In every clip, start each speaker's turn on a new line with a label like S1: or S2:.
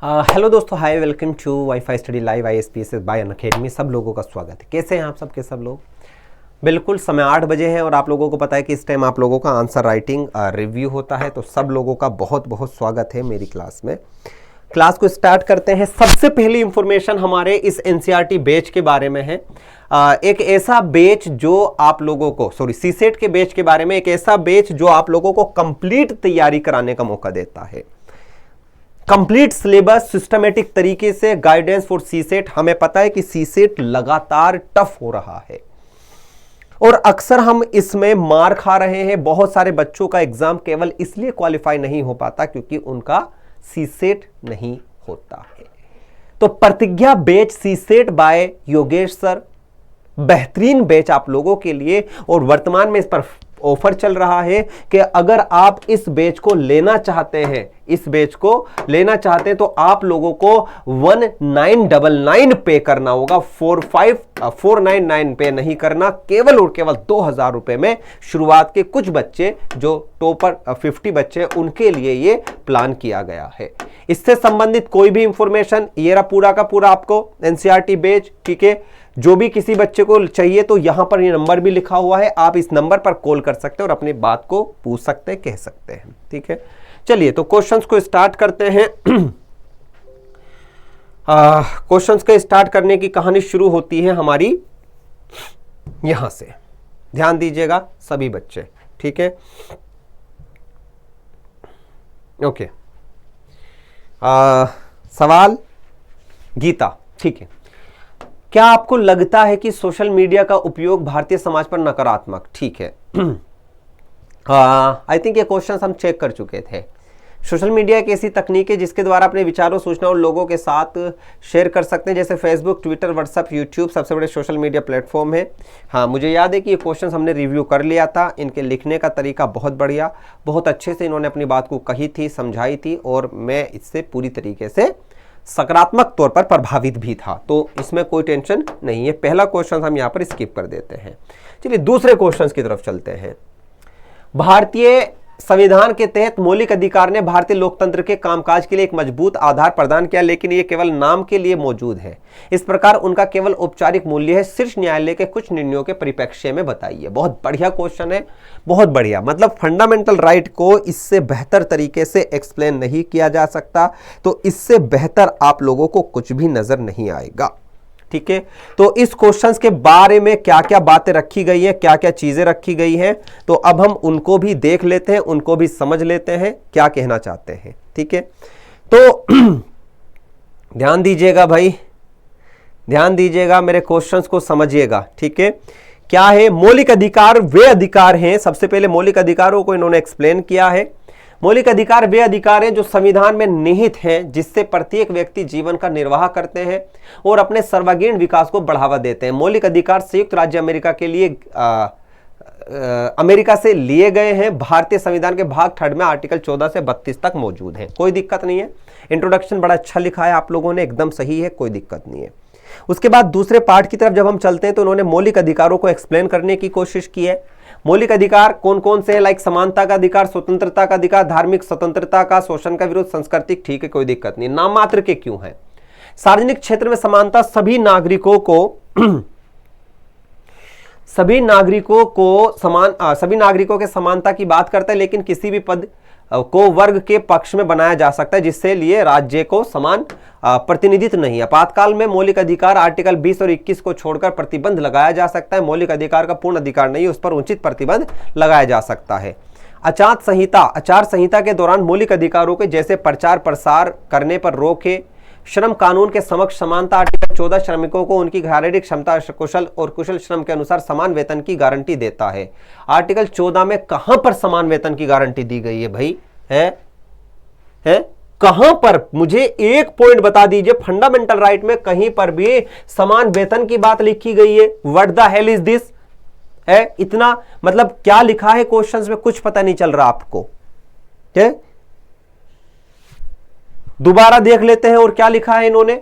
S1: Hello दोस्तों, hi, welcome to WiFi study live ISPSS by Unacademy. सब लोगों का स्वागत है। कैसे हैं आप सब के सब लोग? बिल्कुल समय 8 बजे है और आप लोगों को पता है कि इस टाइम आप लोगों का आंसर राइटिंग रिव्यू होता है। तो सब लोगों का बहुत बहुत स्वागत है मेरी क्लास में। क्लास को स्टार्ट करते हैं। सबसे पहली इंफॉर्मेशन हमारे इस NCERT बैच के बारे में है। एक ऐसा बैच जो आप लोगों को CSET के बैच के बारे में, एक ऐसा बैच जो आप लोगों को कंप्लीट तैयारी कराने का मौका देता है। कंप्लीट सिलेबस, सिस्टमेटिक तरीके से गाइडेंस फॉर CSET। हमें पता है कि CSET लगातार टफ हो रहा है और अक्सर हम इसमें मार खा रहे हैं। बहुत सारे बच्चों का एग्जाम केवल इसलिए क्वालिफाई नहीं हो पाता क्योंकि उनका CSET नहीं होता है। तो Pratigya batch CSET by Yogesh sir, बेहतरीन बैच आप लोगों के लिए। और वर्तमान में इस पर ऑफर चल रहा है कि अगर आप इस बैच को लेना चाहते हैं, तो आप लोगों को 1999 पे करना होगा। 499 पे नहीं करना, केवल और केवल 2000 रुपए में शुरुआत के कुछ बच्चे जो टॉपर 50 बच्चे, उनके लिए ये प्लान किया गया है। इससे संबंधित कोई भी इंफॉर्मेशन, ये रहा पूरा का पूरा आपको NCERT बैच, ठीक है। जो भी किसी बच्चे को चाहिए तो यहां पर ये नंबर भी लिखा हुआ है, आप इस नंबर पर कॉल कर सकते हैं और अपनी बात को पूछ सकते हैं, कह सकते हैं, ठीक है। चलिए तो क्वेश्चंस को स्टार्ट करते हैं। क्वेश्चंस के स्टार्ट करने की कहानी शुरू होती है हमारी यहां से। ध्यान दीजिएगा सभी बच्चे, ठीक है। ओके, सवाल गीता, ठीक है। क्या आपको लगता है कि सोशल मीडिया का उपयोग भारतीय समाज पर नकारात्मक? ठीक है। आई थिंक ये क्वेश्चन हम चेक कर चुके थे। सोशल मीडिया एक ऐसी तकनीक है जिसके द्वारा अपने विचारों, सूचनाओं लोगों के साथ शेयर कर सकते हैं, जैसे फेसबुक, ट्विटर, व्हाट्सएप, यूट्यूब सबसे बड़े सोशल मीडिया प्लेटफॉर्म है। हाँ, मुझे याद है कि ये क्वेश्चन हमने रिव्यू कर लिया था। इनके लिखने का तरीका बहुत बढ़िया, बहुत अच्छे से इन्होंने अपनी बात को कही थी, समझाई थी और मैं इससे पूरी तरीके से सकारात्मक तौर पर प्रभावित भी था। तो इसमें कोई टेंशन नहीं है। पहला क्वेश्चन हम यहां पर स्किप कर देते हैं। चलिए दूसरे क्वेश्चन की तरफ चलते हैं। भारतीय संविधान के तहत मौलिक अधिकार ने भारतीय लोकतंत्र के कामकाज के लिए एक मजबूत आधार प्रदान किया, लेकिन ये केवल नाम के लिए मौजूद है। इस प्रकार उनका केवल औपचारिक मूल्य है। शीर्ष न्यायालय के कुछ निर्णयों के परिप्रेक्ष्य में बताइए। बहुत बढ़िया क्वेश्चन है, बहुत बढ़िया। मतलब फंडामेंटल राइट को इससे बेहतर तरीके से एक्सप्लेन नहीं किया जा सकता। तो इससे बेहतर आप लोगों को कुछ भी नजर नहीं आएगा, ठीक है। तो इस क्वेश्चंस के बारे में क्या क्या बातें रखी गई है, क्या क्या चीजें रखी गई हैं, तो अब हम उनको भी देख लेते हैं, उनको भी समझ लेते हैं क्या कहना चाहते हैं, ठीक है। तो ध्यान दीजिएगा भाई, ध्यान दीजिएगा, मेरे क्वेश्चंस को समझिएगा, ठीक है। क्या है मौलिक अधिकार? वे अधिकार हैं, सबसे पहले मौलिक अधिकारों को इन्होंने एक्सप्लेन किया है। मौलिक अधिकार वे अधिकार हैं जो संविधान में निहित हैं, जिससे प्रत्येक व्यक्ति जीवन का निर्वाह करते हैं और अपने सर्वांगीण विकास को बढ़ावा देते हैं। मौलिक अधिकार संयुक्त राज्य अमेरिका के लिए अमेरिका से लिए गए हैं। भारतीय संविधान के भाग 3 में आर्टिकल 14 से 32 तक मौजूद है। कोई दिक्कत नहीं है। इंट्रोडक्शन बड़ा अच्छा लिखा है आप लोगों ने, एकदम सही है, कोई दिक्कत नहीं है। उसके बाद दूसरे पार्ट की तरफ जब हम चलते हैं तो उन्होंने मौलिक अधिकारों को एक्सप्लेन करने की कोशिश की है। मौलिक अधिकार कौन कौन से हैं? लाइक समानता का अधिकार, स्वतंत्रता का अधिकार, धार्मिक स्वतंत्रता का, शोषण का विरोध, सांस्कृतिक, ठीक है, कोई दिक्कत नहीं। नाम मात्र के क्यों है? सार्वजनिक क्षेत्र में समानता सभी नागरिकों के समानता की बात करता है, लेकिन किसी भी पद को वर्ग के पक्ष में बनाया जा सकता है, जिससे लिए राज्य को समान प्रतिनिधित्व नहीं है। आपातकाल में मौलिक अधिकार आर्टिकल 20 और 21 को छोड़कर प्रतिबंध लगाया जा सकता है। मौलिक अधिकार का पूर्ण अधिकार नहीं, उस पर उचित प्रतिबंध लगाया जा सकता है। आचार संहिता के दौरान मौलिक अधिकारों के जैसे प्रचार प्रसार करने पर रोक है। श्रम कानून के समक्ष समानता आर्टिकल 14 श्रमिकों को उनकी शारीरिक क्षमता, कुशल श्रम के अनुसार समान वेतन की गारंटी देता है। आर्टिकल 14 में कहां पर समान वेतन की गारंटी दी गई है भाई? है कहां पर? मुझे एक पॉइंट बता दीजिए, फंडामेंटल राइट में कहीं पर भी समान वेतन की बात लिखी गई है? What the hell is this? है इतना, मतलब क्या लिखा है क्वेश्चंस में, कुछ पता नहीं चल रहा आपको? है दोबारा देख लेते हैं और क्या लिखा है इन्होंने।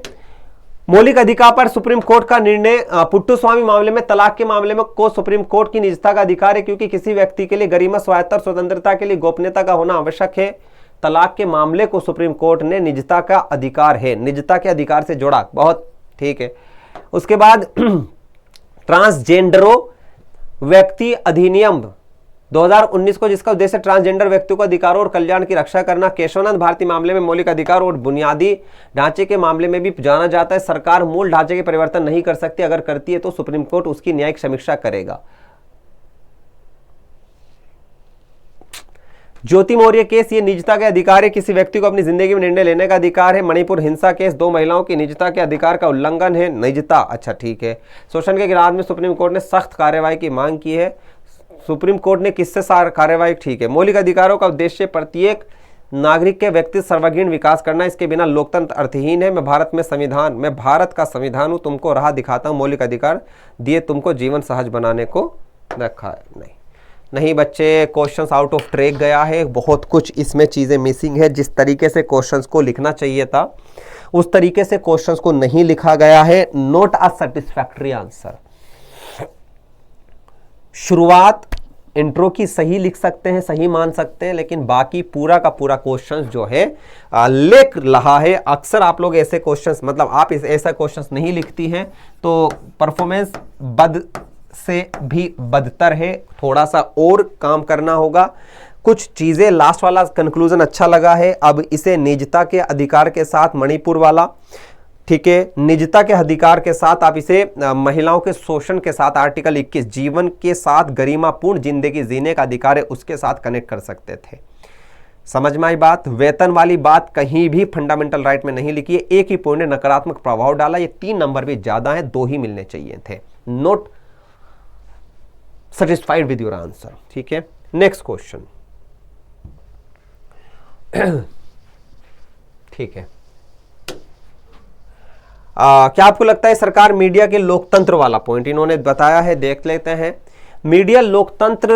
S1: मौलिक अधिकार पर सुप्रीम कोर्ट का निर्णय, पुट्टू स्वामी मामले में, तलाक के मामले में को सुप्रीम कोर्ट की निजता का अधिकार है, क्योंकि किसी व्यक्ति के लिए गरिमा, स्वायत्ता और स्वतंत्रता के लिए गोपनीयता का होना आवश्यक है। तलाक के मामले को सुप्रीम कोर्ट ने निजता का अधिकार है, निजता के अधिकार से जोड़ा, बहुत ठीक है। उसके बाद ट्रांसजेंडरों व्यक्ति अधिनियम 2019 को, जिसका उद्देश्य ट्रांसजेंडर व्यक्तियों को अधिकारों और कल्याण की रक्षा करना, केशवानंद भारती मामले में मौलिक अधिकार और बुनियादी ढांचे के मामले में भी जाना जाता है। सरकार मूल ढांचे के परिवर्तन नहीं कर सकती, अगर करती है तो सुप्रीम कोर्ट उसकी न्यायिक समीक्षा करेगा। ज्योति मौर्य केस, ये निजता के अधिकार है, किसी व्यक्ति को अपनी जिंदगी में निर्णय लेने का अधिकार है। मणिपुर हिंसा केस, 2 महिलाओं की निजता के अधिकार का उल्लंघन है, निजता, अच्छा ठीक है। शोषण के गिराज में सुप्रीम कोर्ट ने सख्त कार्रवाई की मांग की है। सुप्रीम कोर्ट ने किससे कार्रवाई, ठीक है। मौलिक अधिकारों का उद्देश्य प्रत्येक नागरिक के व्यक्ति सर्वांगीण विकास करना, इसके बिना लोकतंत्र अर्थहीन है। मैं भारत का संविधान हूं, तुमको राह दिखाता हूं, मौलिक अधिकार दिए तुमको जीवन सहज बनाने को रखा है। नहीं बच्चे, क्वेश्चंस आउट ऑफ ट्रैक गया है, बहुत कुछ इसमें चीजें मिसिंग है। जिस तरीके से क्वेश्चंस को लिखना चाहिए था उस तरीके से क्वेश्चंस को नहीं लिखा गया है। Not a satisfactory answer. शुरुआत इंट्रो की सही लिख सकते हैं, सही मान सकते हैं, लेकिन बाकी पूरा का पूरा क्वेश्चंस जो है लिख रहा है। अक्सर आप लोग ऐसे क्वेश्चंस, मतलब आप ऐसा क्वेश्चंस नहीं लिखती हैं तो परफॉर्मेंस बद से भी बदतर है, थोड़ा सा और काम करना होगा। कुछ चीजें, लास्ट वाला कंक्लूजन अच्छा लगा है। अब इसे निजता के अधिकार के साथ, मणिपुर वाला, ठीक है, निजता के अधिकार के साथ आप इसे महिलाओं के शोषण के साथ, आर्टिकल 21 जीवन के साथ गरिमापूर्ण जिंदगी जीने का अधिकार है, उसके साथ कनेक्ट कर सकते थे। समझ में आई बात। वेतन वाली बात कहीं भी फंडामेंटल राइट में नहीं लिखी है, एक ही पॉइंट ने नकारात्मक प्रभाव डाला। ये 3 नंबर भी ज्यादा है, 2 ही मिलने चाहिए थे। Note satisfied with your answer, ठीक है। नेक्स्ट क्वेश्चन, ठीक है। क्या आपको लगता है सरकार मीडिया के लोकतंत्र वाला पॉइंट इन्होंने बताया है, देख लेते हैं। मीडिया लोकतंत्र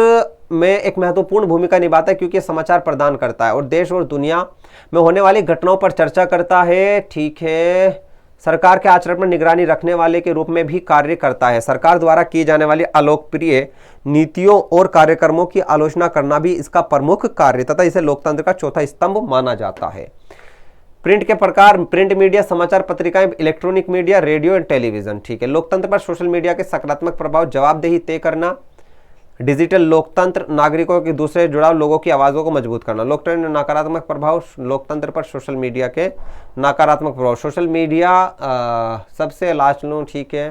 S1: में एक महत्वपूर्ण भूमिका निभाता है क्योंकि समाचार प्रदान करता है और देश और दुनिया में होने वाली घटनाओं पर चर्चा करता है, ठीक है। सरकार के आचरण पर निगरानी रखने वाले के रूप में भी कार्य करता है। सरकार द्वारा की जाने वाली अलोकप्रिय नीतियों और कार्यक्रमों की आलोचना करना भी इसका प्रमुख कार्य तथा इसे लोकतंत्र का चौथा स्तंभ माना जाता है। प्रिंट के प्रकार, प्रिंट मीडिया, समाचार पत्रिकाएं, electronic media, radio and television, ठीक है। लोकतंत्र पर सोशल मीडिया के सकारात्मक प्रभाव, जवाबदेही तय करना। डिजिटल लोकतंत्र, नागरिकों के दूसरे जुड़ाव, लोगों की आवाजों को मजबूत करना। लोकतंत्र नकारात्मक प्रभाव, लोकतंत्र पर सोशल मीडिया के नकारात्मक प्रभाव। सोशल मीडिया सबसे लास्ट लो, ठीक है।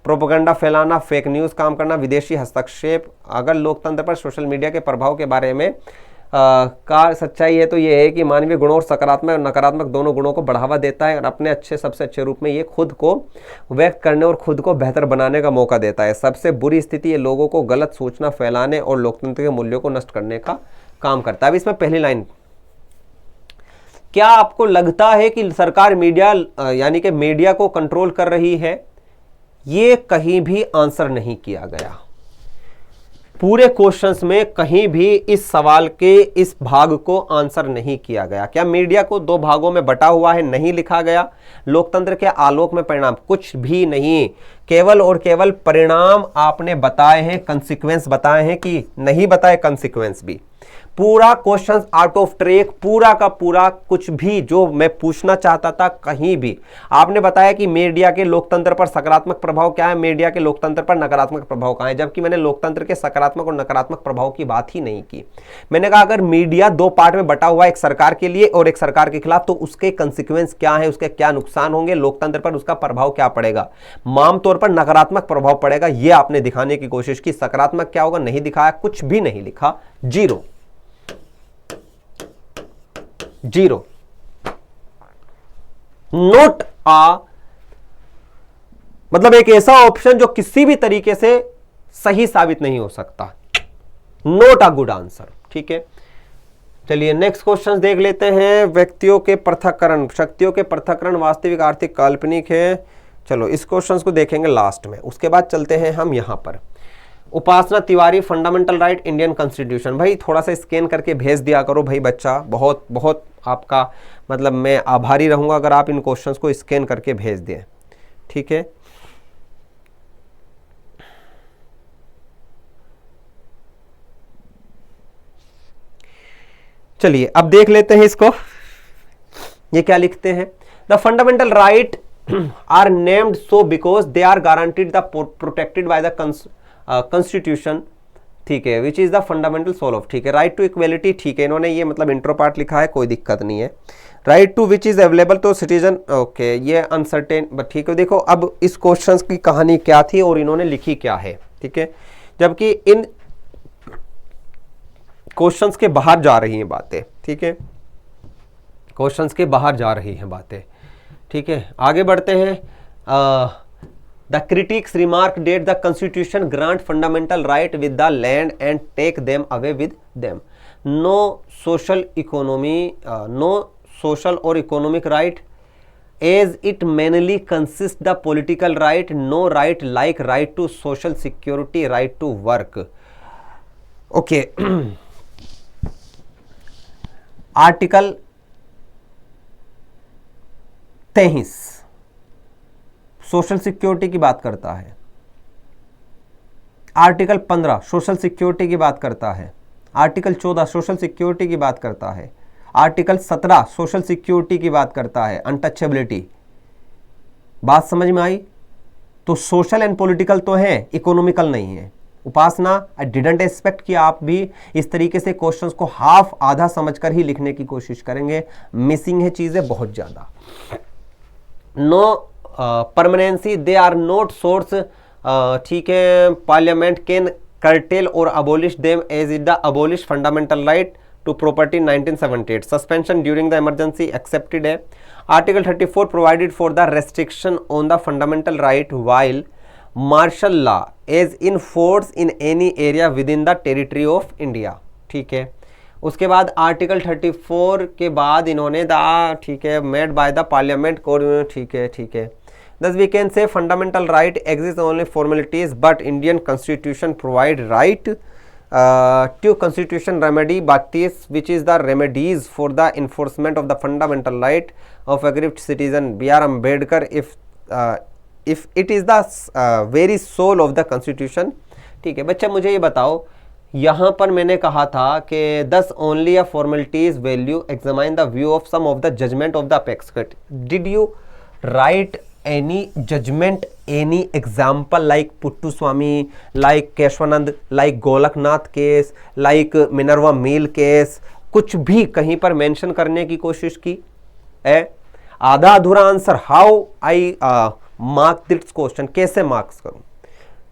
S1: प्रोपेगेंडा फैलाना, फेक न्यूज काम करना, विदेशी हस्तक्षेप। अगर लोकतंत्र पर सोशल मीडिया के प्रभाव के बारे में का सच्चाई है तो ये है कि मानवीय गुणों और सकारात्मक और नकारात्मक दोनों गुणों को बढ़ावा देता है और अपने अच्छे, सबसे अच्छे रूप में ये खुद को व्यक्त करने और खुद को बेहतर बनाने का मौका देता है। सबसे बुरी स्थिति ये लोगों को गलत सूचना फैलाने और लोकतंत्र के मूल्यों को नष्ट करने का काम करता है। अब इसमें पहली लाइन, क्या आपको लगता है कि सरकार मीडिया यानी कि मीडिया को कंट्रोल कर रही है? ये कहीं भी आंसर नहीं किया गया। पूरे क्वेश्चंस में कहीं भी इस सवाल के इस भाग को आंसर नहीं किया गया। क्या मीडिया को 2 भागों में बटा हुआ है? नहीं लिखा गया। लोकतंत्र के आलोक में परिणाम, कुछ भी नहीं। केवल और केवल परिणाम आपने बताए हैं, कंसिक्वेंस बताए हैं कि नहीं बताए कंसिक्वेंस भी। पूरा क्वेश्चन आउट ऑफ ट्रैक, पूरा का पूरा कुछ भी जो मैं पूछना चाहता था कहीं भी। आपने बताया कि मीडिया के लोकतंत्र पर सकारात्मक प्रभाव क्या है, मीडिया के लोकतंत्र पर नकारात्मक प्रभाव कहाँ है, जबकि मैंने लोकतंत्र के सकारात्मक और नकारात्मक प्रभाव की बात ही नहीं की। मैंने कहा अगर मीडिया 2 पार्ट में बटा हुआ है, एक सरकार के लिए और एक सरकार के खिलाफ, तो उसके कंसिक्वेंस क्या है, उसके क्या नुकसान होंगे, लोकतंत्र पर उसका प्रभाव क्या पड़ेगा। आम तौर पर नकारात्मक प्रभाव पड़ेगा, यह आपने दिखाने की कोशिश की। सकारात्मक क्या होगा नहीं दिखाया, कुछ भी नहीं लिखा, 0 नोट आ, मतलब एक ऐसा ऑप्शन जो किसी भी तरीके से सही साबित नहीं हो सकता। नोट अ गुड आंसर, ठीक है। चलिए नेक्स्ट क्वेश्चन देख लेते हैं। व्यक्तियों के पृथक्करण, शक्तियों के पृथक्करण वास्तविक, आर्थिक, काल्पनिक है। चलो इस क्वेश्चन को देखेंगे लास्ट में, उसके बाद चलते हैं हम यहां पर। Upasana Tiwari, fundamental right, Indian constitution. भाई थोड़ा सा स्कैन करके भेज दिया करो भाई बच्चा, बहुत बहुत आपका मतलब मैं आभारी रहूंगा अगर आप इन क्वेश्चंस को स्कैन करके भेज दें, ठीक है। चलिए अब देख लेते हैं इसको, ये क्या लिखते हैं। The fundamental right are named so because they are guaranteed the protected by the constitution, ठीक है, which is the fundamental soul of, ठीक है। राइट टू इक्वेलिटी, ठीक है, इन्होंने ये मतलब इंट्रो पार्ट लिखा है, कोई दिक्कत नहीं है। Right to which is available to citizen, okay, ये अनसर्टेन, बट ठीक है। देखो अब इस क्वेश्चन की कहानी क्या थी और इन्होंने लिखी क्या है, ठीक है, जबकि इन क्वेश्चंस के बाहर जा रही हैं बातें, ठीक है, क्वेश्चंस के बाहर जा रही हैं बातें, ठीक है। आगे बढ़ते हैं। The critics remark that the constitution grant fundamental right with the land and take them away with them, no social economy, no social और economic right as it mainly consist the political right, no right like right to social security, right to work, okay. Article 23 social security की बात करता है, article 15 social security की बात करता है, article 14 social security की बात करता है, आर्टिकल 17 सोशल सिक्योरिटी की बात करता है, अनटचेबिलिटी। बात समझ में आई? तो सोशल एंड पॉलिटिकल तो है, इकोनॉमिकल नहीं है। उपासना, आई डिडंट एक्सपेक्ट कि आप भी इस तरीके से क्वेश्चंस को हाफ आधा समझकर ही लिखने की कोशिश करेंगे, मिसिंग है चीजें बहुत ज्यादा। No permanency, they are not source, ठीक है, parliament can curtail or abolish them as it the abolish fundamental right to property 1978, suspension during the emergency accepted है। Article 34 provided for the restriction on the fundamental right while martial law is in force in any area within the territory of India, ठीक है। उसके बाद article 34 के बाद इन्होंने the, ठीक है, made by the parliament code, ठीक है, ठीक है। Thus we can say fundamental right exists only formalities, but Indian Constitution provide right to constitution remedy bhaktis, which is the remedies for the enforcement of the fundamental right of aggrieved citizen. B.R. Ambedkar, if it is the very soul of the constitution, ठीक है। बच्चा मुझे ये बताओ, यहाँ पर मैंने कहा था कि thus only a formalities value examine the view of some of the judgment of the apex court. Did you write any judgment, any example like Puttaswamy, like Keshwanand, like Golaknath case, like Minerva Mill case, कुछ भी कहीं पर mention करने की कोशिश की है? आधा अधूरा answer, how I mark this question, कैसे मार्क्स करूं?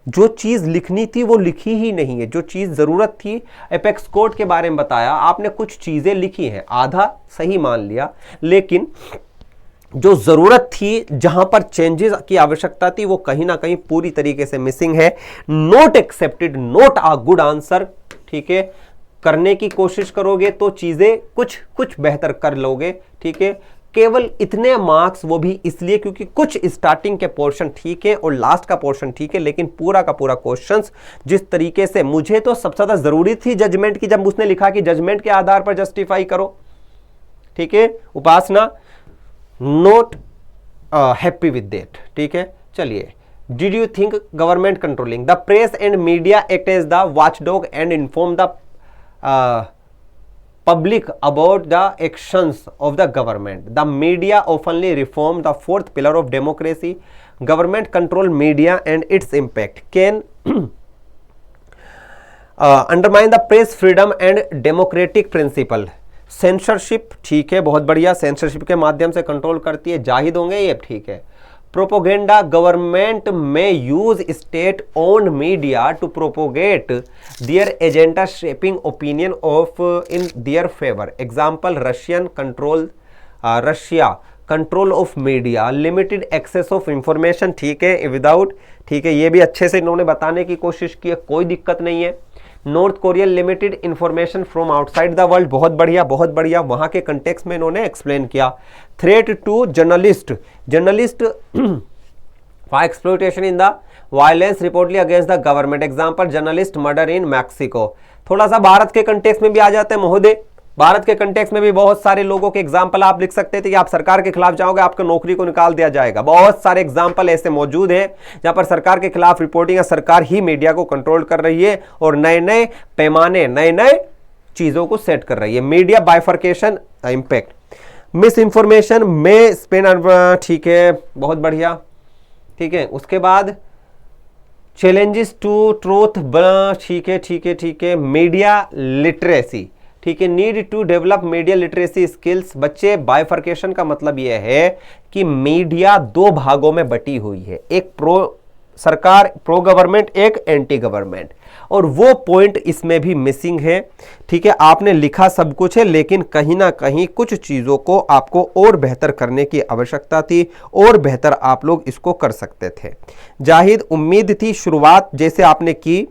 S1: जो चीज लिखनी थी वो लिखी ही नहीं है, जो चीज जरूरत थी, एपेक्स कोर्ट के बारे में बताया आपने, कुछ चीजें लिखी हैं, आधा सही मान लिया, लेकिन जो जरूरत थी, जहां पर चेंजेस की आवश्यकता थी, वो कहीं ना कहीं पूरी तरीके से मिसिंग है। Note accepted, note a good answer, ठीक है। करने की कोशिश करोगे तो चीजें कुछ कुछ बेहतर कर लोगे, ठीक है। केवल इतने मार्क्स, वो भी इसलिए क्योंकि कुछ स्टार्टिंग के पोर्शन ठीक है और लास्ट का पोर्शन ठीक है, लेकिन पूरा का पूरा क्वेश्चंस जिस तरीके से, मुझे तो सबसे ज्यादा जरूरी थी जजमेंट की, जब उसने लिखा कि जजमेंट के आधार पर जस्टिफाई करो, ठीक है। Upasana, not happy with that, ठीक है। चलिए, did you think government controlling the press and media act as the watchdog and inform the public about the actions of the government. The media oftenly reform the fourth pillar of democracy. Government control media and its impact can undermine the press freedom and democratic principle. Censorship, ठीक है, बहुत बढ़िया, censorship के माध्यम से control करती है, जाहिद होंगे ये, ठीक है। प्रोपोगेंडा, गवर्नमेंट में use state owned media to propagate their agenda shaping opinion of in their favour. Example, Russia control of media, limited access of information, ठीक है, विदाउट, ठीक है, ये भी अच्छे से इन्होंने बताने की कोशिश की है, कोई दिक्कत नहीं है। North Korea limited information from outside the world, बहुत बढ़िया, बहुत बढ़िया, वहां के कंटेक्स्ट में इन्होंने एक्सप्लेन किया। Threat to journalist, journalist for exploitation in the violence reportedly against the government. Example, journalist murder in Mexico. थोड़ा सा भारत के कंटेक्स्ट में भी आ जाते हैं महोदय, भारत के कंटेक्स्ट में भी बहुत सारे लोगों के एग्जाम्पल आप लिख सकते थे कि आप सरकार के खिलाफ जाओगे, आपको नौकरी को निकाल दिया जाएगा। बहुत सारे एग्जाम्पल ऐसे मौजूद हैं जहां पर सरकार के खिलाफ रिपोर्टिंग या सरकार ही मीडिया को कंट्रोल कर रही है और नए नए पैमाने, नए नए चीजों को सेट कर रही है। Media bifurcation impact, miss information में स्पेन, ठीक है, बहुत बढ़िया, ठीक है। उसके बाद चैलेंजेस टू ट्रूथ, ठीक है ठीक है ठीक है। मीडिया लिटरेसी, ठीक है, need to develop media literacy skills. बच्चे, बाइफर्केशन का मतलब यह है कि मीडिया दो भागों में बटी हुई है, एक प्रो सरकार, प्रो गवर्नमेंट, एक एंटी गवर्नमेंट, और वो पॉइंट इसमें भी मिसिंग है, ठीक है। आपने लिखा सब कुछ है, लेकिन कहीं ना कहीं कुछ चीजों को आपको और बेहतर करने की आवश्यकता थी, और बेहतर आप लोग इसको कर सकते थे। जाहिद, उम्मीद थी शुरुआत जैसे आपने की,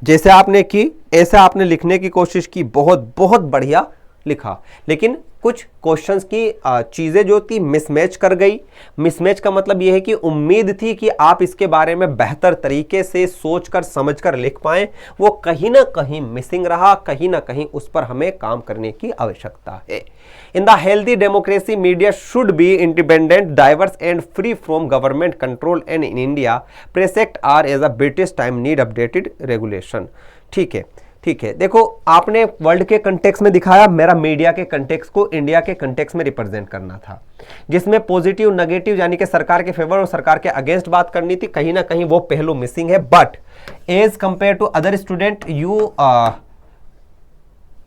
S1: जैसे आपने की ऐसा आपने लिखने की कोशिश की, बहुत बहुत बढ़िया लिखा, लेकिन कुछ क्वेश्चंस की चीजें जो थी मिसमैच कर गई। मिसमैच का मतलब यह है कि उम्मीद थी कि आप इसके बारे में बेहतर तरीके से सोचकर समझकर लिख पाएं, वो कहीं ना कहीं मिसिंग रहा, कहीं ना कहीं उस पर हमें काम करने की आवश्यकता है। In the healthy democracy media should be independent, diverse and free from government control, and in India press act are as a British time need updated regulation. ठीक है ठीक है। देखो, आपने वर्ल्ड के कंटेक्स्ट में दिखाया, मेरा मीडिया के कंटेक्स्ट को इंडिया के कंटेक्स्ट में रिप्रेजेंट करना था, जिसमें पॉजिटिव नेगेटिव यानी कि सरकार के फेवर और सरकार के अगेंस्ट बात करनी थी। कहीं ना कहीं वो पहलू मिसिंग है, but as compare to other student you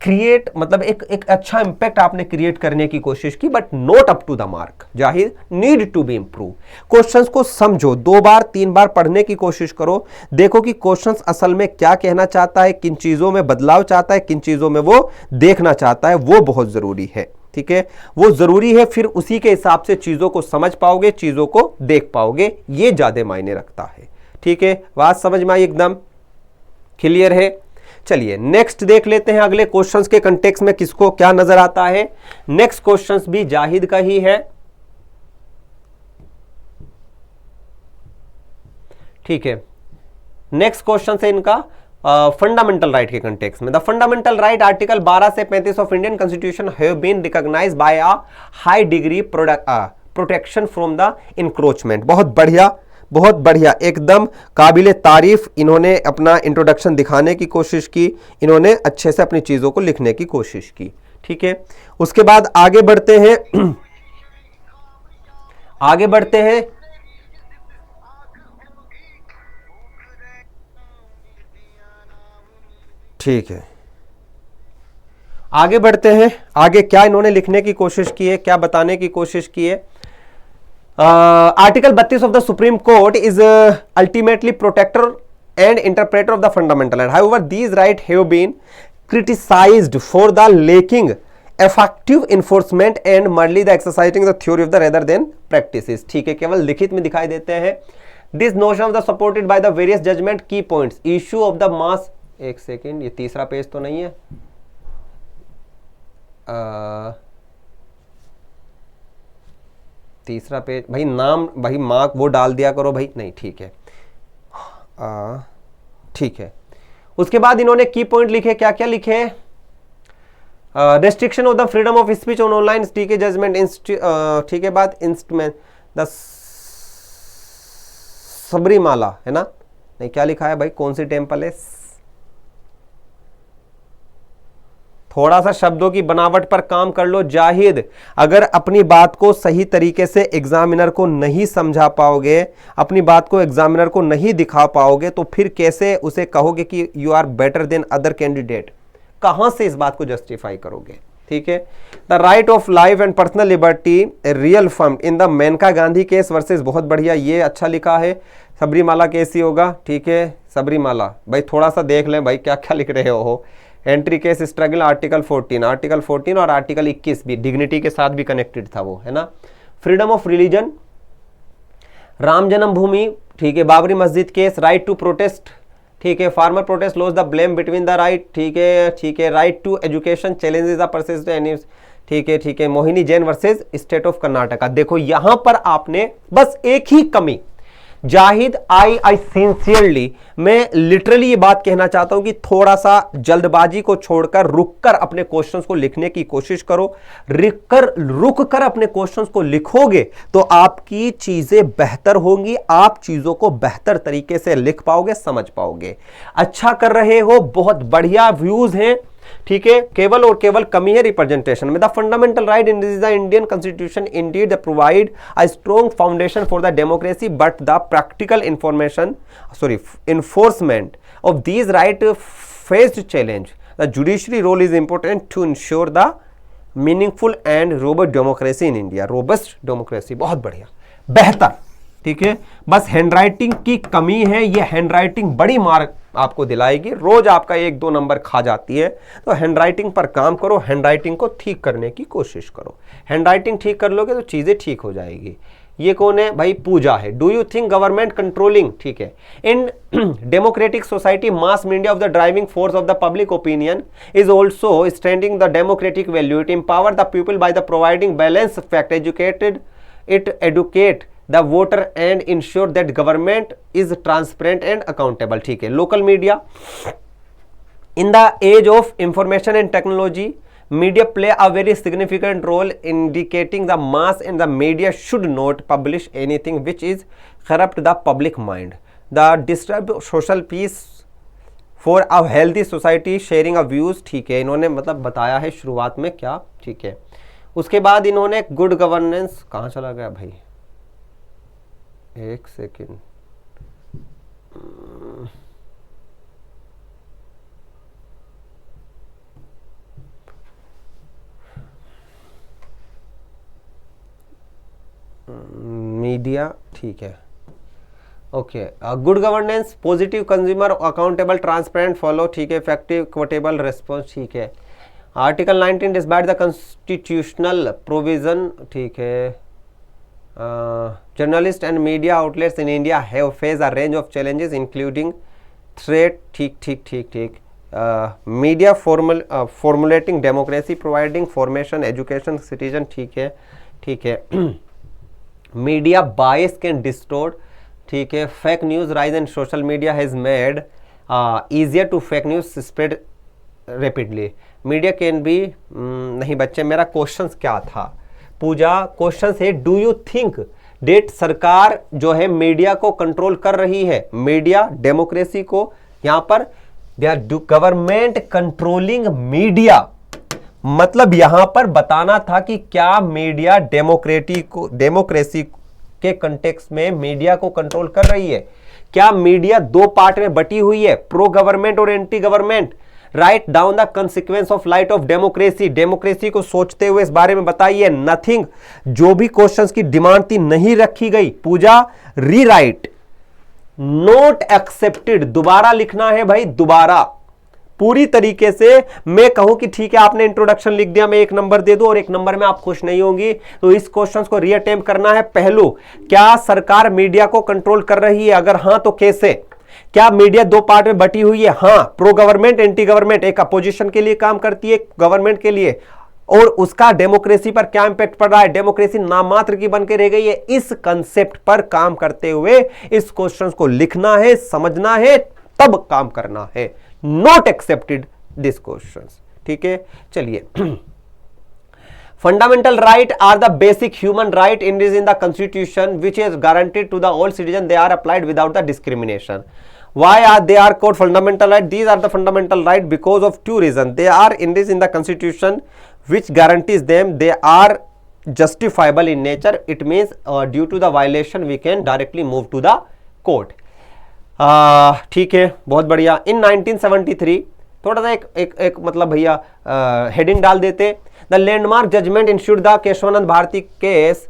S1: create, मतलब एक अच्छा इंपैक्ट आपने क्रिएट करने की कोशिश की, but not up to the mark. जाहिर, need to be improve. Questions को समझो, 2 बार 3 बार पढ़ने की कोशिश करो, देखो कि क्वेश्चंस असल में क्या कहना चाहता है, किन चीजों में बदलाव चाहता है, किन चीजों में वो देखना चाहता है, वो बहुत जरूरी है। ठीक है, वो जरूरी है, फिर उसी के हिसाब से चीजों को समझ पाओगे, चीजों को देख पाओगे, ये ज्यादा मायने रखता है। ठीक है, बात समझ में आई, एकदम क्लियर है। चलिए नेक्स्ट देख लेते हैं, अगले क्वेश्चंस के कंटेक्स्ट में किसको क्या नजर आता है। नेक्स्ट क्वेश्चंस भी जाहिद का ही है, ठीक है। नेक्स्ट क्वेश्चन है इनका फंडामेंटल राइट के कंटेक्स्ट में। द फंडामेंटल राइट आर्टिकल 12 से 35 of Indian constitution have been recognised by a high degree protection from the encroachment. बहुत बढ़िया, बहुत बढ़िया, एकदम काबिले तारीफ। इन्होंने अपना इंट्रोडक्शन दिखाने की कोशिश की, इन्होंने अच्छे से अपनी चीजों को लिखने की कोशिश की। ठीक है, उसके बाद आगे बढ़ते हैं आगे बढ़ते हैं। ठीक है, आगे बढ़ते हैं। आगे क्या इन्होंने लिखने की कोशिश की है, क्या बताने की कोशिश की है। Article 32 of the Supreme Court is ultimately protector and interpreter of the fundamental right. However, these rights have been criticized for the lacking effective enforcement and merely the exercising the theory of the rather than practices. ठीक है, केवल लिखित में दिखाई देते हैं। This notion of the supported by the various judgment key points issue of the mass, एक second, ये तीसरा पेज तो नहीं है, तीसरा पेज भाई, नाम भाई मार्क वो डाल दिया करो भाई, नहीं ठीक है, ठीक है। उसके बाद इन्होंने की पॉइंट लिखे, क्या क्या लिखे, restriction of the freedom of speech on online, ठीक है, जजमेंट, ठीक है, बात इंस्ट्रूमेंट द सबरीमाला है ना, नहीं क्या लिखा है भाई, कौन सी टेम्पल है, थोड़ा सा शब्दों की बनावट पर काम कर लो जाहिद। अगर अपनी बात को सही तरीके से एग्जामिनर को नहीं समझा पाओगे, अपनी बात को एग्जामिनर को नहीं दिखा पाओगे, तो फिर कैसे उसे कहोगे कि you are better than other candidate, कहां से इस बात को जस्टिफाई करोगे। ठीक है, the right of life and personal liberty real firm in the Maneka Gandhi case versus, बहुत बढ़िया, ये अच्छा लिखा है। सबरीमाला केस ही होगा, ठीक है, सबरीमाला भाई थोड़ा सा देख लें भाई क्या क्या लिख रहे हो। एंट्री केस स्ट्रगल आर्टिकल 14 और आर्टिकल 21 भी डिग्निटी के साथ भी कनेक्टेड था वो, है ना। फ्रीडम ऑफ रिलीजन, राम जन्मभूमि, ठीक है, बाबरी मस्जिद केस, राइट टू प्रोटेस्ट, ठीक है, farmer protest loss the blame between the right, ठीक है ठीक है, right to education challenges the persistent, ठीक है ठीक है, Mohini Jain versus state of Karnataka. देखो यहां पर आपने बस एक ही कमी, जाहिद, आई सिंसियरली, मैं लिटरली ये बात कहना चाहता हूं कि थोड़ा सा जल्दबाजी को छोड़कर रुककर अपने क्वेश्चंस को लिखने की कोशिश करो। रुक कर अपने क्वेश्चंस को लिखोगे तो आपकी चीजें बेहतर होंगी, आप चीजों को बेहतर तरीके से लिख पाओगे, समझ पाओगे। अच्छा कर रहे हो, बहुत बढ़िया व्यूज हैं, ठीक है। केवल और केवल कमी है रिप्रेजेंटेशन में। The fundamental right in the Indian constitution Indeed provide a strong foundation for the democracy, but the practical enforcement of these right faced challenge. The judiciary role is important to ensure the meaningful and robust democracy in India. Robust democracy, बहुत बढ़िया, बेहतर, ठीक है। बस handwriting की कमी है, ये हैंडराइटिंग बड़ी मार आपको दिलाएगी, रोज आपका 1-2 नंबर खा जाती है। तो हैंडराइटिंग पर काम करो, हैंडराइटिंग को ठीक करने की कोशिश करो। हैंडराइटिंग ठीक कर लोगे तो चीजें ठीक हो जाएगी। ये कौन है भाई? पूजा है। Do you think government controlling, ठीक है, in democratic society mass media of the driving force of the public opinion is also standing the democratic value. It empower the people by the providing balance fact educate the voter and ensure that government is transparent and accountable, ठीक है। Local media in the age of information and technology, media play a very significant role in indicating the mass, and the media should not publish anything which is corrupt the public mind. The disturb social peace for a healthy society, sharing of views, ठीक है। इन्होंने मतलब बताया है शुरुआत में क्या, ठीक है। उसके बाद इन्होंने गुड गवर्नेंस, कहाँ चला गया भाई, एक सेकेंड, मीडिया, ठीक है, okay. Good governance, positive consumer, accountable, transparent, follow, ठीक है, इफेक्टिव, इक्विटेबल रेस्पॉन्स, ठीक है। आर्टिकल 19 डिस्बाइट द कॉन्स्टिट्यूशनल प्रोविजन, ठीक है। Journalist and media outlets in India have face a range of challenges including threat, ठीक ठीक ठीक ठीक। Media formulating democracy, providing formation, education, citizen, ठीक है, ठीक है। मीडिया बायस कैन डिस्टोर्ट, ठीक है। Fake news rise and social media has made easier to fake news spread rapidly. Media can be, नहीं बच्चे, मेरा क्वेश्चन क्या था? पूजा क्वेश्चन है, डू यू थिंक डेट सरकार जो है मीडिया को कंट्रोल कर रही है, मीडिया डेमोक्रेसी को, यहां पर गवर्नमेंट कंट्रोलिंग मीडिया, मतलब यहां पर बताना था कि क्या मीडिया डेमोक्रेसी के कंटेक्स्ट में मीडिया को कंट्रोल कर रही है? क्या मीडिया दो पार्ट में बटी हुई है, प्रो गवर्नमेंट और anti government? Write down the consequence of light of democracy, democracy को सोचते हुए इस बारे में बताइए। नथिंग, जो भी क्वेश्चंस की डिमांड थी नहीं रखी गई। पूजा रीराइट, नोट एक्सेप्टेड, दोबारा लिखना है भाई, दोबारा पूरी तरीके से। मैं कहूं कि ठीक है आपने इंट्रोडक्शन लिख दिया, मैं 1 नंबर दे दूं और 1 नंबर में आप खुश नहीं होंगी, तो इस क्वेश्चन को रीअटेम्प्ट करना है। पहलू, क्या सरकार मीडिया को कंट्रोल कर रही है? अगर हां तो कैसे? क्या मीडिया दो पार्ट में बटी हुई है? हां, प्रो गवर्नमेंट एंटी गवर्नमेंट, एक अपोजिशन के लिए काम करती है, गवर्नमेंट के लिए, और उसका डेमोक्रेसी पर क्या इंपैक्ट पड़ रहा है? डेमोक्रेसी नामात्र की बनकर रह गई है। इस कंसेप्ट पर काम करते हुए इस क्वेश्चन को लिखना है, समझना है, तब काम करना है। नॉट एक्सेप्टेड दिस क्वेश्चन, ठीक है। चलिए, fundamental right are the basic human right in the constitution which is guaranteed to the all citizen, they are applied without the discrimination. Why are they are called fundamental right? These are the fundamental right because of 2 reasons. They are in the constitution which guarantees them. They are justifiable in nature. It means due to the violation we can directly move to the court. ठीक है, बहुत बढ़िया। In 1973 थोड़ा सा एक मतलब भैया heading डाल देते। The landmark judgment ensued the Keshavananda Bharti case.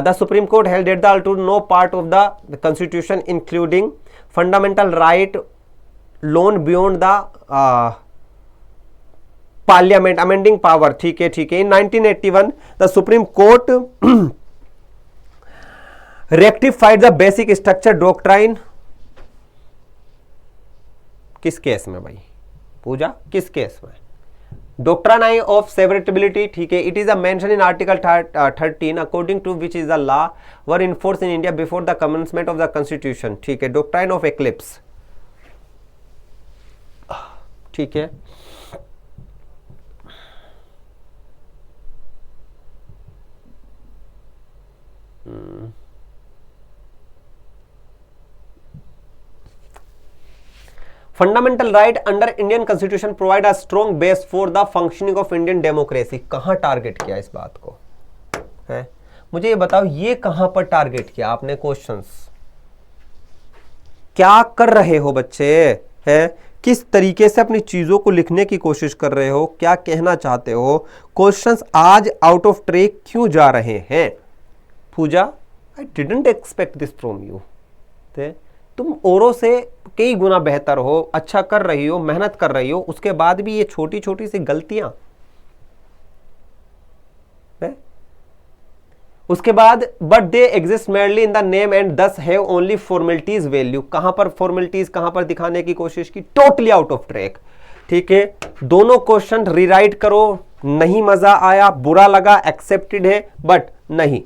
S1: The Supreme Court held that the to no part of the constitution including fundamental right loan beyond the parliament amending power, ठीक है ठीक है। In 1981 the Supreme Court rectified the basic structure doctrine. किस case में भाई? पूजा किस case में? Doctrine of severability, ठीक है, it is a mention in article 13 according to which is the law were in force in India before the commencement of the constitution, ठीक है। Doctrine of eclipse, ठीक है। Fundamental right under Indian constitution provide a strong base for the functioning of Indian democracy. कहां target किया इस बात को है, मुझे ये बताओ, ये कहां पर टारगेट किया आपने क्वेश्चंस? क्या कर रहे हो बच्चे, है किस तरीके से अपनी चीजों को लिखने की कोशिश कर रहे हो, क्या कहना चाहते हो? क्वेश्चंस आज आउट ऑफ ट्रैक क्यों जा रहे हैं? Pooja, I didn't expect this from you. तुम औरों से कई गुना बेहतर हो, अच्छा कर रही हो, मेहनत कर रही हो, उसके बाद भी ये छोटी छोटी सी गलतियां। उसके बाद but they exist merely in the name and दस हैव ओनली फॉर्मेलिटीज वैल्यू। कहां पर फॉर्मेलिटीज, कहां पर दिखाने की कोशिश की? टोटली आउट ऑफ ट्रैक, ठीक है। दोनों क्वेश्चन रीराइट करो, नहीं मजा आया, बुरा लगा, एक्सेप्टेड है, बट नहीं